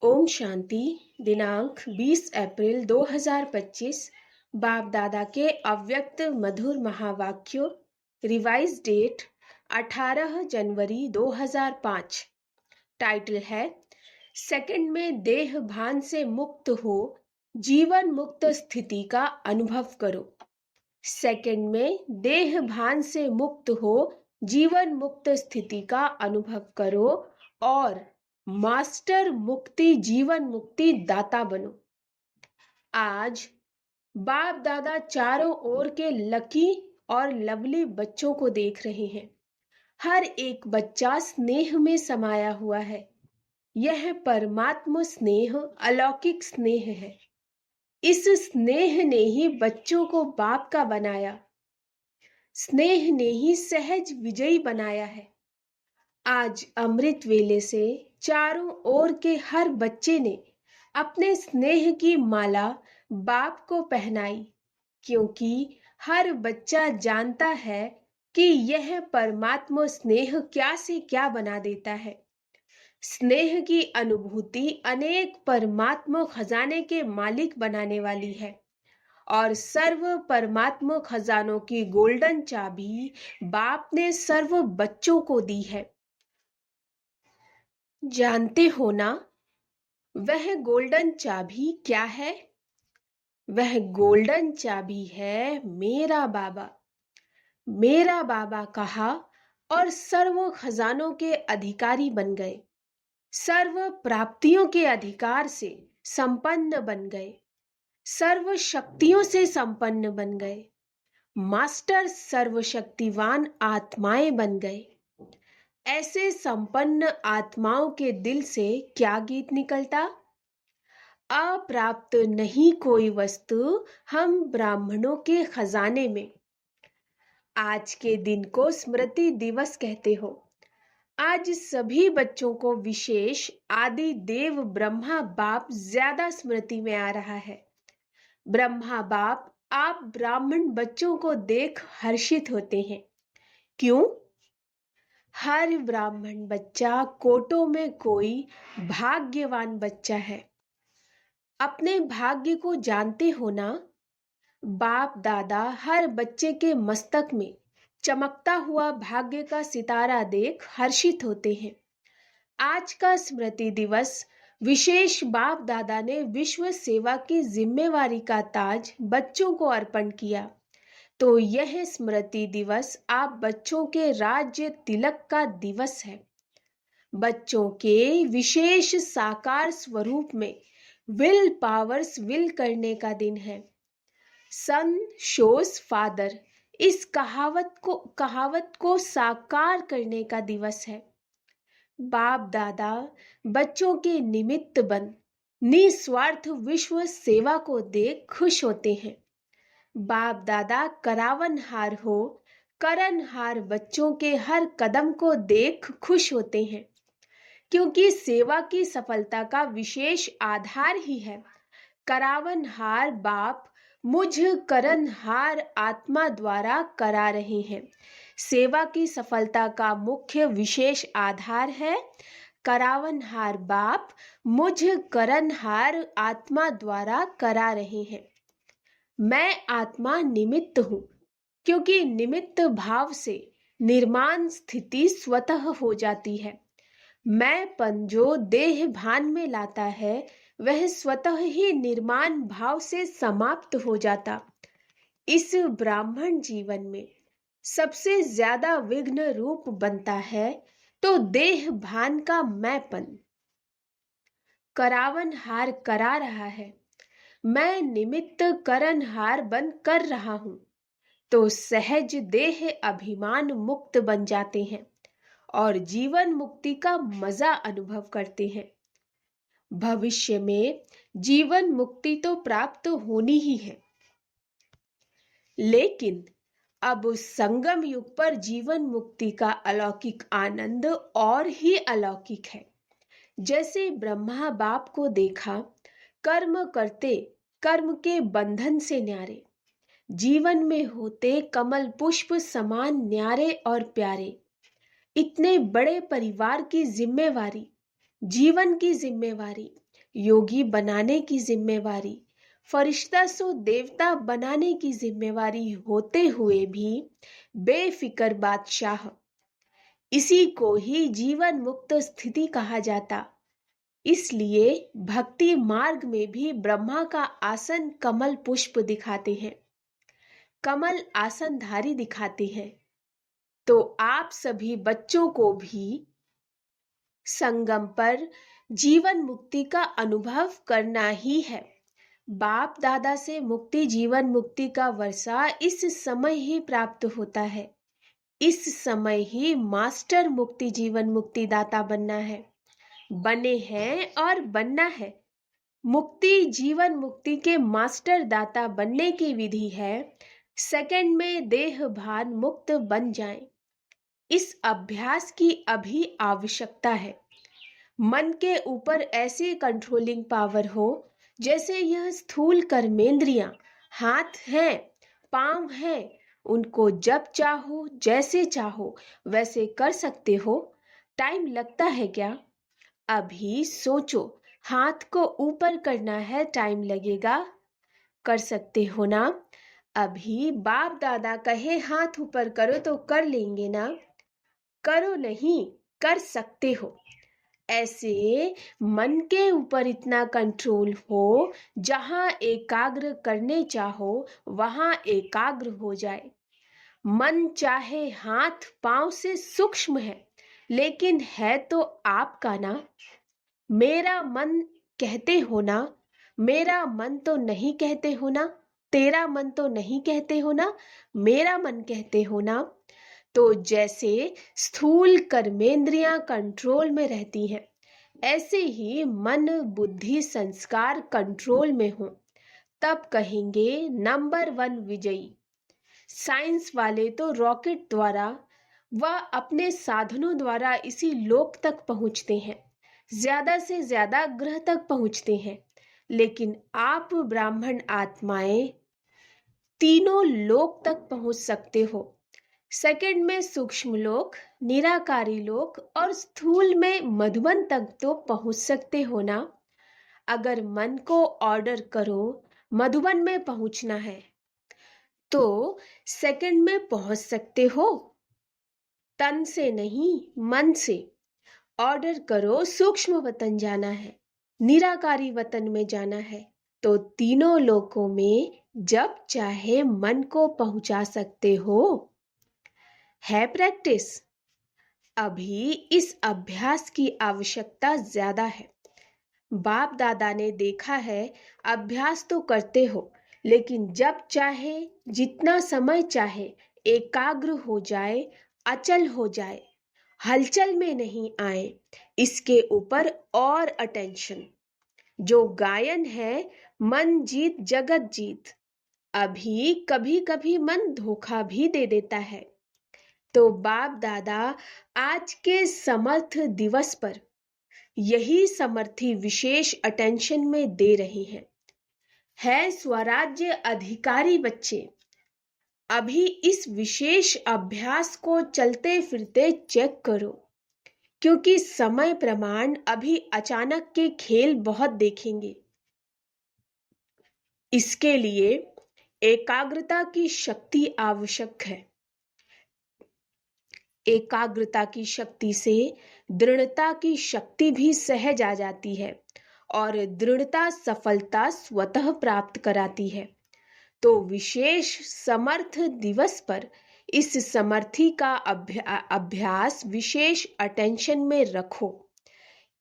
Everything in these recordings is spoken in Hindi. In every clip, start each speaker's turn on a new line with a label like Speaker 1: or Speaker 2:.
Speaker 1: ओम शांति। दिनांक 20 अप्रैल 2025। बाप दादा के अव्यक्त मधुर महावाक्यों। रिवाइज डेट 18 जनवरी 2005। टाइटल है सेकंड में देह भान से मुक्त हो जीवन मुक्त स्थिति का अनुभव करो। सेकंड में देह भान से मुक्त हो जीवन मुक्त स्थिति का अनुभव करो और मास्टर मुक्ति जीवन मुक्ति दाता बनो। आज बाप दादा चारों ओर के लकी और लवली बच्चों को देख रहे हैं। हर एक बच्चा स्नेह में समाया हुआ है। यह परमात्मा स्नेह अलौकिक स्नेह है। इस स्नेह ने ही बच्चों को बाप का बनाया। स्नेह ने ही सहज विजयी बनाया है। आज अमृत वेले से चारों ओर के हर बच्चे ने अपने स्नेह की माला बाप को पहनाई, क्योंकि हर बच्चा जानता है कि यह परमात्मा स्नेह क्या से क्या बना देता है। स्नेह की अनुभूति अनेक परमात्मा खजाने के मालिक बनाने वाली है और सर्व परमात्मा खजानों की गोल्डन चाबी बाप ने सर्व बच्चों को दी है। जानते हो ना वह गोल्डन चाबी क्या है? वह गोल्डन चाबी है मेरा बाबा। मेरा बाबा कहा और सर्व खजानों के अधिकारी बन गए। सर्व प्राप्तियों के अधिकार से संपन्न बन गए। सर्व शक्तियों से संपन्न बन गए। मास्टर सर्वशक्तिवान आत्माएं बन गए। ऐसे संपन्न आत्माओं के दिल से क्या गीत निकलता? अप्राप्त नहीं कोई वस्तु हम ब्राह्मणों के खजाने में। आज के दिन को स्मृति दिवस कहते हो। आज सभी बच्चों को विशेष आदि देव ब्रह्मा बाप ज्यादा स्मृति में आ रहा है। ब्रह्मा बाप आप ब्राह्मण बच्चों को देख हर्षित होते हैं। क्यों? हर ब्राह्मण बच्चा कोटों में कोई भाग्यवान बच्चा है। अपने भाग्य को जानते हो ना? बाप दादा हर बच्चे के मस्तक में चमकता हुआ भाग्य का सितारा देख हर्षित होते हैं। आज का स्मृति दिवस विशेष बाप दादा ने विश्व सेवा की जिम्मेवारी का ताज बच्चों को अर्पण किया। तो यह स्मृति दिवस आप बच्चों के राज्य तिलक का दिवस है। बच्चों के विशेष साकार स्वरूप में विल पावर्स विल करने का दिन है। सन शोज फादर इस कहावत को साकार करने का दिवस है। बाप दादा बच्चों के निमित्त बन निस्वार्थ विश्व सेवा को देख खुश होते हैं। बाप दादा करावनहार हो करनहार बच्चों के हर कदम को देख खुश होते हैं, क्योंकि सेवा की सफलता का विशेष आधार ही है। करावनहार बाप मुझ करनहार आत्मा द्वारा करा रहे हैं। सेवा की सफलता का मुख्य विशेष आधार है करावनहार बाप मुझ करनहार आत्मा द्वारा करा रहे हैं। मैं आत्मा निमित्त हूँ, क्योंकि निमित्त भाव से निर्माण स्थिति स्वतः हो जाती है। मैंपन जो देह भान में लाता है वह स्वतः ही निर्माण भाव से समाप्त हो जाता। इस ब्राह्मण जीवन में सबसे ज्यादा विघ्न रूप बनता है तो देह भान का मैंपन। करावनहार करा रहा है, मैं निमित्त करनहार बन कर रहा हूं, तो सहज देह अभिमान मुक्त बन जाते हैं और जीवन मुक्ति का मजा अनुभव करते हैं। भविष्य में जीवन मुक्ति तो प्राप्त होनी ही है, लेकिन अब उस संगम युग पर जीवन मुक्ति का अलौकिक आनंद और ही अलौकिक है। जैसे ब्रह्मा बाप को देखा कर्म करते कर्म के बंधन से न्यारे, जीवन में होते कमल पुष्प समान न्यारे और प्यारे। इतने बड़े परिवार की जिम्मेवारी, जीवन की जिम्मेवारी योगी बनाने की जिम्मेवारी, फरिश्ता सो देवता बनाने की जिम्मेवारी होते हुए भी बेफिक्र बादशाह, इसी को ही जीवन मुक्त स्थिति कहा जाता। इसलिए भक्ति मार्ग में भी ब्रह्मा का आसन कमल पुष्प दिखाते हैं, कमल आसनधारी दिखाते हैं। तो आप सभी बच्चों को भी संगम पर जीवन मुक्ति का अनुभव करना ही है। बाप दादा से मुक्ति जीवन मुक्ति का वर्षा इस समय ही प्राप्त होता है। इस समय ही मास्टर मुक्ति जीवन मुक्ति दाता बनना है, बने हैं और बनना है। मुक्ति जीवन मुक्ति के मास्टर दाता बनने की विधि है, सेकंड में देह भान मुक्त बन जाएं। इस अभ्यास की अभी आवश्यकता है। मन के ऊपर ऐसी कंट्रोलिंग पावर हो जैसे यह स्थूल कर्मेंद्रियां हाथ हैं, पांव हैं, उनको जब चाहो जैसे चाहो वैसे कर सकते हो। टाइम लगता है क्या? अभी सोचो, हाथ को ऊपर करना है, टाइम लगेगा? कर सकते हो ना? अभी बाप दादा कहे हाथ ऊपर करो तो कर लेंगे ना? करो नहीं, कर सकते हो। ऐसे मन के ऊपर इतना कंट्रोल हो, जहां एकाग्र करने चाहो वहां एकाग्र हो जाए। मन चाहे हाथ पांव से सूक्ष्म है, लेकिन है तो आपका ना। मेरा मन कहते हो ना, मेरा मन तो नहीं कहते हो ना, तेरा मन तो नहीं कहते हो ना, मेरा मन कहते हो ना। तो जैसे स्थूल कर्मेंद्रियां कंट्रोल में रहती हैं, ऐसे ही मन बुद्धि संस्कार कंट्रोल में हो, तब कहेंगे नंबर 1 विजयी। साइंस वाले तो रॉकेट द्वारा व अपने साधनों द्वारा इसी लोक तक पहुंचते हैं, ज्यादा से ज्यादा ग्रह तक पहुंचते हैं, लेकिन आप ब्राह्मण आत्माएं तीनों लोक तक पहुंच सकते हो। सेकंड में सूक्ष्म लोक, निराकारी लोक और स्थूल में मधुबन तक तो पहुंच सकते हो ना। अगर मन को ऑर्डर करो मधुबन में पहुंचना है तो सेकंड में पहुंच सकते हो। तन से नहीं, मन से ऑर्डर करो। सूक्ष्म वतन जाना है, निराकारी वतन में जाना है, तो तीनों लोकों में जब चाहे मन को पहुंचा सकते हो। है प्रैक्टिस। अभी इस अभ्यास की आवश्यकता ज्यादा है। बाप दादा ने देखा है, अभ्यास तो करते हो, लेकिन जब चाहे जितना समय चाहे एकाग्र हो जाए, अचल हो जाए, हलचल में नहीं आए, इसके ऊपर और अटेंशन। जो गायन है, मन जीत जगत जीत। अभी कभी कभी मन धोखा भी दे देता है। तो बाप दादा आज के समर्थ दिवस पर यही समर्थी विशेष अटेंशन में दे रहे हैं। है स्वराज्य अधिकारी बच्चे, अभी इस विशेष अभ्यास को चलते फिरते चेक करो, क्योंकि समय प्रमाण अभी अचानक के खेल बहुत देखेंगे। इसके लिए एकाग्रता की शक्ति आवश्यक है। एकाग्रता की शक्ति से दृढ़ता की शक्ति भी सहज आ जाती है और दृढ़ता सफलता स्वतः प्राप्त कराती है। तो विशेष समर्थ दिवस पर इस समर्थी का अभ्यास विशेष अटेंशन में रखो।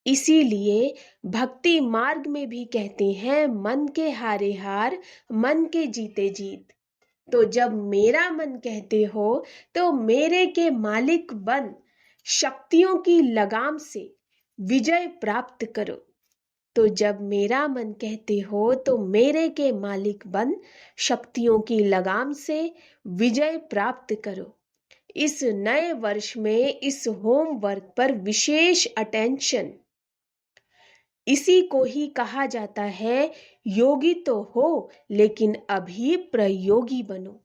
Speaker 1: इसीलिए भक्ति मार्ग में भी कहते हैं, मन के हारे हार, मन के जीते जीत। तो जब मेरा मन कहते हो तो मेरे के मालिक बन, शक्तियों की लगाम से विजय प्राप्त करो। तो जब मेरा मन कहते हो तो मेरे के मालिक बन, शक्तियों की लगाम से विजय प्राप्त करो। इस नए वर्ष में इस होमवर्क पर विशेष अटेंशन। इसी को ही कहा जाता है, योगी तो हो लेकिन अभी प्रयोगी बनो।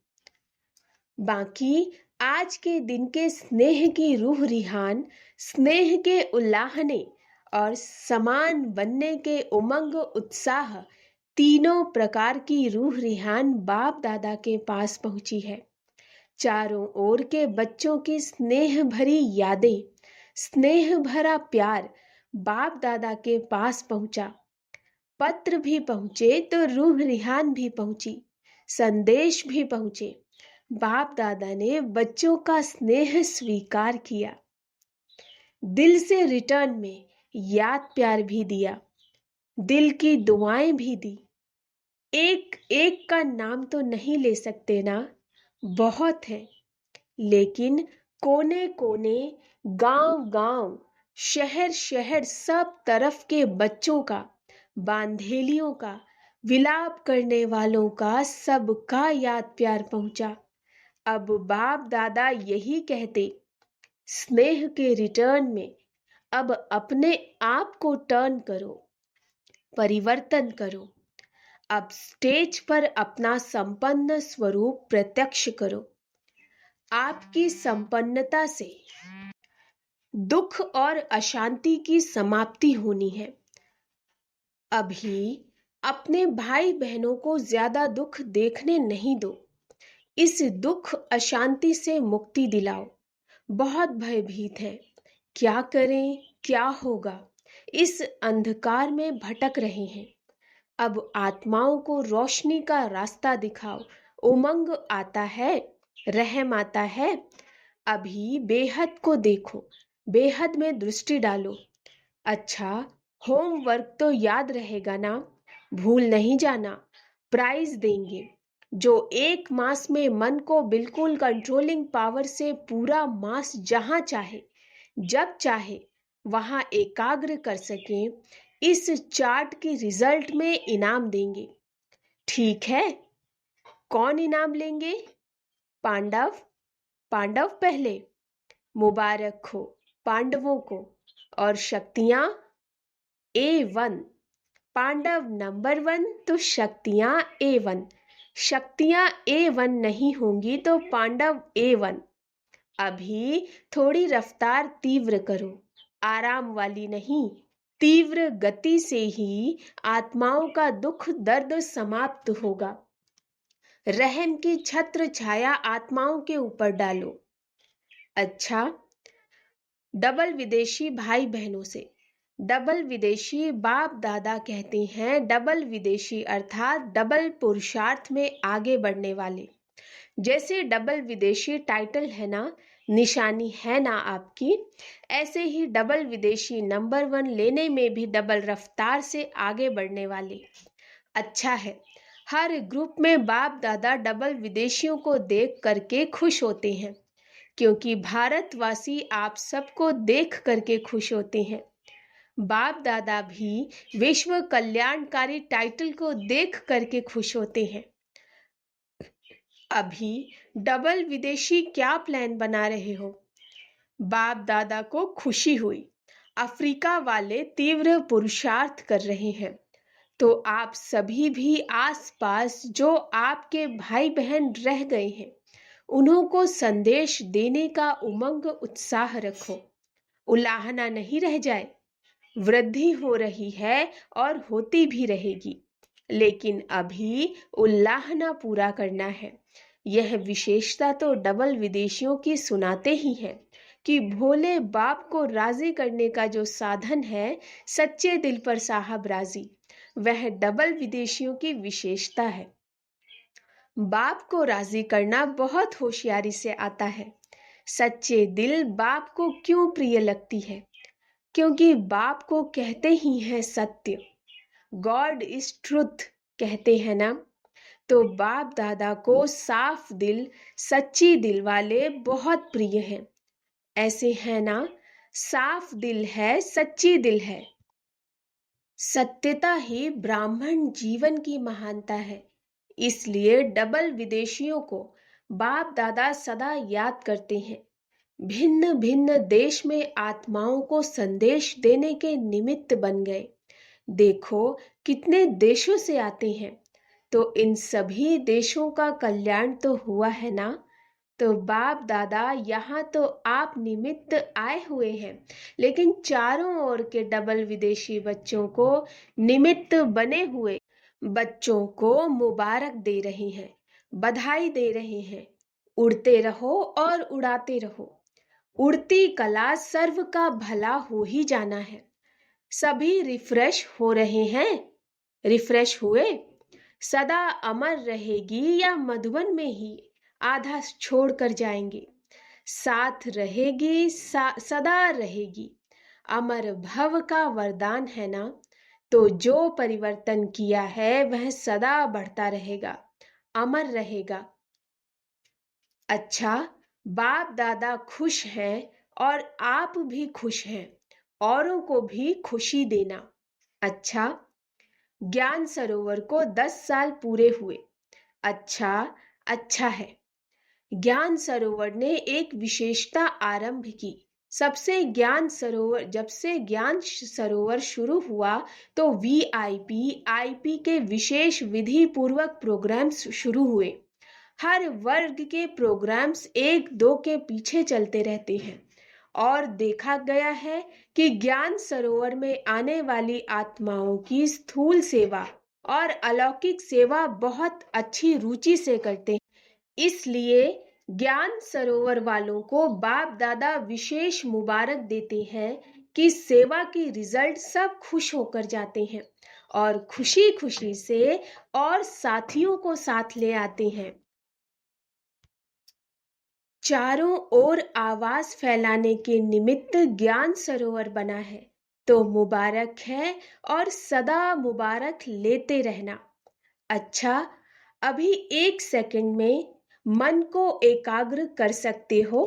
Speaker 1: बाकी आज के दिन के स्नेह की रूह रिहान, स्नेह के उल्लाहने और समान बनने के उमंग उत्साह, तीनों प्रकार की रूह रिहान बाप दादा के पास पहुंची है। चारों ओर के बच्चों की स्नेह भरी यादें, स्नेह भरा प्यार बाप दादा के पास पहुंचा। पत्र भी पहुंचे तो रूह रिहान भी पहुंची, संदेश भी पहुंचे। बाप दादा ने बच्चों का स्नेह स्वीकार किया, दिल से रिटर्न में याद प्यार भी दिया, दिल की दुआएं भी दी। एक एक का नाम तो नहीं ले सकते ना, बहुत है, लेकिन कोने कोने, गांव गांव, शहर शहर, सब तरफ के बच्चों का, बांधेलियों का, विलाप करने वालों का, सबका याद प्यार पहुंचा। अब बाप दादा यही कहते, स्नेह के रिटर्न में अब अपने आप को टर्न करो, परिवर्तन करो। अब स्टेज पर अपना संपन्न स्वरूप प्रत्यक्ष करो। आपकी संपन्नता से दुख और अशांति की समाप्ति होनी है। अभी अपने भाई बहनों को ज्यादा दुख देखने नहीं दो। इस दुख अशांति से मुक्ति दिलाओ। बहुत भयभीत है, क्या करें, क्या होगा, इस अंधकार में भटक रहे हैं। अब आत्माओं को रोशनी का रास्ता दिखाओ। उमंग आता है, रहम आता है। अभी बेहद को देखो, बेहद में दृष्टि डालो। अच्छा, होमवर्क तो याद रहेगा ना, भूल नहीं जाना। प्राइज देंगे। जो एक मास में मन को बिल्कुल कंट्रोलिंग पावर से पूरा मास जहां चाहे, जब चाहे वहां एकाग्र कर सके, इस चार्ट के रिजल्ट में इनाम देंगे। ठीक है, कौन इनाम लेंगे? पांडव। पांडव पहले, मुबारक हो पांडवों को। और शक्तियां A1, पांडव नंबर 1 तो शक्तियां A1। शक्तियां A1 नहीं होंगी तो पांडव A1। अभी थोड़ी रफ्तार तीव्र करो, आराम वाली नहीं, तीव्र गति से ही आत्माओं का दुख दर्द समाप्त होगा। रहम की छत्र छाया आत्माओं के ऊपर डालो। अच्छा, डबल विदेशी भाई बहनों से, डबल विदेशी बाप दादा कहते हैं, डबल विदेशी अर्थात डबल पुरुषार्थ में आगे बढ़ने वाले। जैसे डबल विदेशी टाइटल है ना, निशानी है ना आपकी, ऐसे ही डबल विदेशी नंबर 1 लेने में भी डबल रफ्तार से आगे बढ़ने वाले। अच्छा है, हर ग्रुप में बाप दादा डबल विदेशियों को देख करके खुश होते हैं, क्योंकि भारतवासी आप सबको देख करके खुश होते हैं। बाप दादा भी विश्व कल्याणकारी टाइटल को देख करके खुश होते हैं। अभी डबल विदेशी क्या प्लान बना रहे हो? बाप दादा को खुशी हुई, अफ्रीका वाले तीव्र पुरुषार्थ कर रहे हैं, तो आप सभी भी आसपास जो आपके भाई बहन रह गए हैं, उन्हों को संदेश देने का उमंग उत्साह रखो। उलाहना नहीं रह जाए। वृद्धि हो रही है और होती भी रहेगी, लेकिन अभी उल्लाहना पूरा करना है। यह विशेषता तो डबल विदेशियों की सुनाते ही हैं कि भोले बाप को राजी करने का जो साधन है, सच्चे दिल पर साहब राजी, वह डबल विदेशियों की विशेषता है। बाप को राजी करना बहुत होशियारी से आता है। सच्चे दिल बाप को क्यों प्रिय लगती है? क्योंकि बाप को कहते ही हैं सत्य, गॉड इज ट्रुथ कहते हैं ना। तो बाप दादा को साफ दिल, सच्ची दिल वाले बहुत प्रिय हैं। ऐसे हैं ना, साफ दिल है, सच्ची दिल है। सत्यता ही ब्राह्मण जीवन की महानता है। इसलिए डबल विदेशियों को बाप दादा सदा याद करते हैं। भिन्न भिन्न देश में आत्माओं को संदेश देने के निमित्त बन गए। देखो कितने देशों से आते हैं, तो इन सभी देशों का कल्याण तो हुआ है ना। तो बाप दादा, यहाँ तो आप निमित्त आए हुए हैं, लेकिन चारों ओर के डबल विदेशी बच्चों को निमित्त बने हुए बच्चों को मुबारक दे रहे हैं, बधाई दे रहे हैं। उड़ते रहो और उड़ाते रहो। उड़ती कला सर्व का भला हो ही जाना है। सभी रिफ्रेश हो रहे हैं। रिफ्रेश हुए। सदा अमर रहेगी या मधुबन में ही आधा छोड़ कर जाएंगे। साथ रहेगी, सदा रहेगी। अमर भव का वरदान है ना, तो जो परिवर्तन किया है वह सदा बढ़ता रहेगा, अमर रहेगा। अच्छा, बाप दादा खुश हैं और आप भी खुश हैं। औरों को भी खुशी देना। अच्छा, ज्ञान सरोवर को 10 साल पूरे हुए। अच्छा, अच्छा है। ज्ञान सरोवर ने एक विशेषता आरंभ की। जब से ज्ञान सरोवर शुरू हुआ तो वीआईपी आईपी के विशेष विधि पूर्वक प्रोग्राम्स शुरू हुए। हर वर्ग के प्रोग्राम्स एक दो के पीछे चलते रहते हैं और देखा गया है कि ज्ञान सरोवर में आने वाली आत्माओं की स्थूल सेवा और अलौकिक सेवा बहुत अच्छी रुचि से करते हैं। इसलिए ज्ञान सरोवर वालों को बाप दादा विशेष मुबारक देते हैं कि सेवा की रिजल्ट सब खुश होकर जाते हैं और खुशी खुशी से और साथियों को साथ ले आते हैं। चारों ओर आवाज फैलाने के निमित्त ज्ञान सरोवर बना है, तो मुबारक है और सदा मुबारक लेते रहना। अच्छा, अभी 1 सेकंड में मन को एकाग्र कर सकते हो।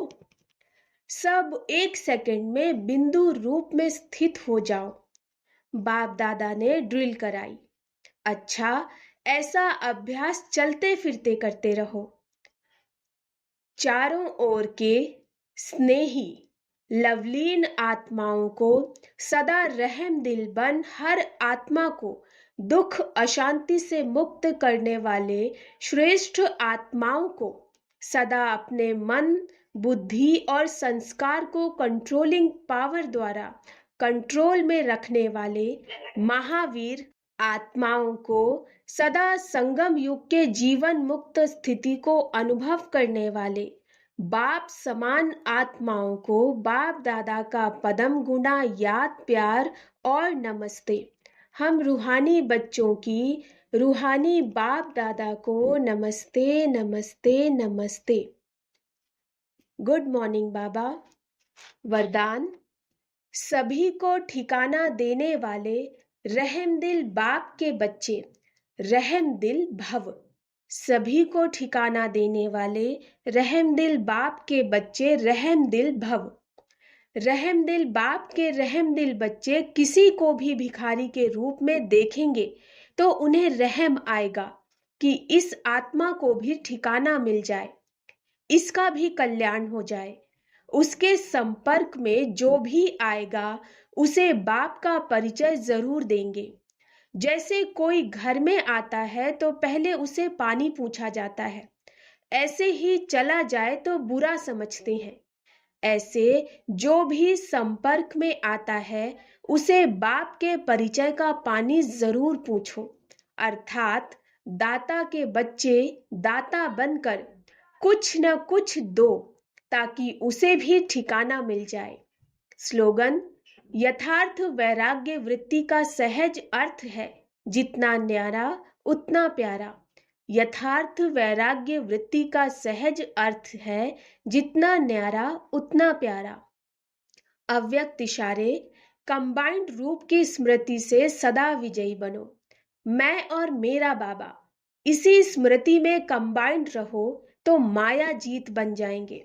Speaker 1: सब 1 सेकंड में बिंदु रूप में स्थित हो जाओ। बाप दादा ने ड्रिल कराई। अच्छा, ऐसा अभ्यास चलते फिरते करते रहो। चारों ओर के स्नेही लवलीन आत्माओं को सदा रहम दिल बन हर आत्मा को दुख अशांति से मुक्त करने वाले श्रेष्ठ आत्माओं को सदा अपने मन, बुद्धि और संस्कार को कंट्रोलिंग पावर द्वारा कंट्रोल में रखने वाले महावीर आत्माओं को सदा संगम युग के जीवन मुक्त स्थिति को अनुभव करने वाले बाप समान आत्माओं को बाप दादा का पदम गुना याद प्यार और नमस्ते। हम रूहानी बच्चों की रूहानी बाप दादा को नमस्ते नमस्ते नमस्ते। गुड मॉर्निंग बाबा। वरदान, सभी को ठिकाना देने वाले रहमदिल बाप के बच्चे रहमदिल भव। सभी को ठिकाना देने वाले रहमदिल बाप के बच्चे रहमदिल भव। रहमदिल बाप के रहमदिल बच्चे किसी को भी भिखारी के रूप में देखेंगे तो उन्हें रहम आएगा कि इस आत्मा को भी ठिकाना मिल जाए, इसका भी कल्याण हो जाए। उसके संपर्क में जो भी आएगा उसे बाप का परिचय जरूर देंगे। जैसे कोई घर में आता है तो पहले उसे पानी पूछा जाता है, ऐसे ही चला जाए तो बुरा समझते हैं। ऐसे जो भी संपर्क में आता है उसे बाप के परिचय का पानी जरूर पूछो। अर्थात दाता के बच्चे दाता बनकर कुछ न कुछ दो ताकि उसे भी ठिकाना मिल जाए। स्लोगन, यथार्थ वैराग्य वृत्ति का सहज अर्थ है जितना न्यारा उतना प्यारा। यथार्थ वैराग्य वृत्ति का सहज अर्थ है जितना न्यारा उतना प्यारा। अव्यक्त इशारे कंबाइंड रूप की स्मृति से सदा विजयी बनो। मैं और मेरा बाबा इसी स्मृति में कंबाइंड रहो तो माया जीत बन जाएंगे।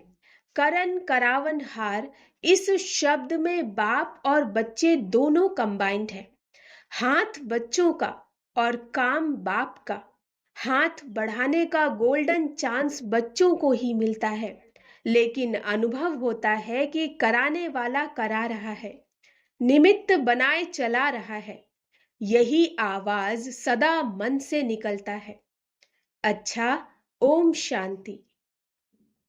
Speaker 1: करण करावन हार, इस शब्द में बाप और बच्चे दोनों कंबाइंड है। हाथ बच्चों का और काम बाप का। हाथ बढ़ाने का गोल्डन चांस बच्चों को ही मिलता है, लेकिन अनुभव होता है कि कराने वाला करा रहा है, निमित्त बनाए चला रहा है। यही आवाज सदा मन से निकलता है। अच्छा, ओम शांति।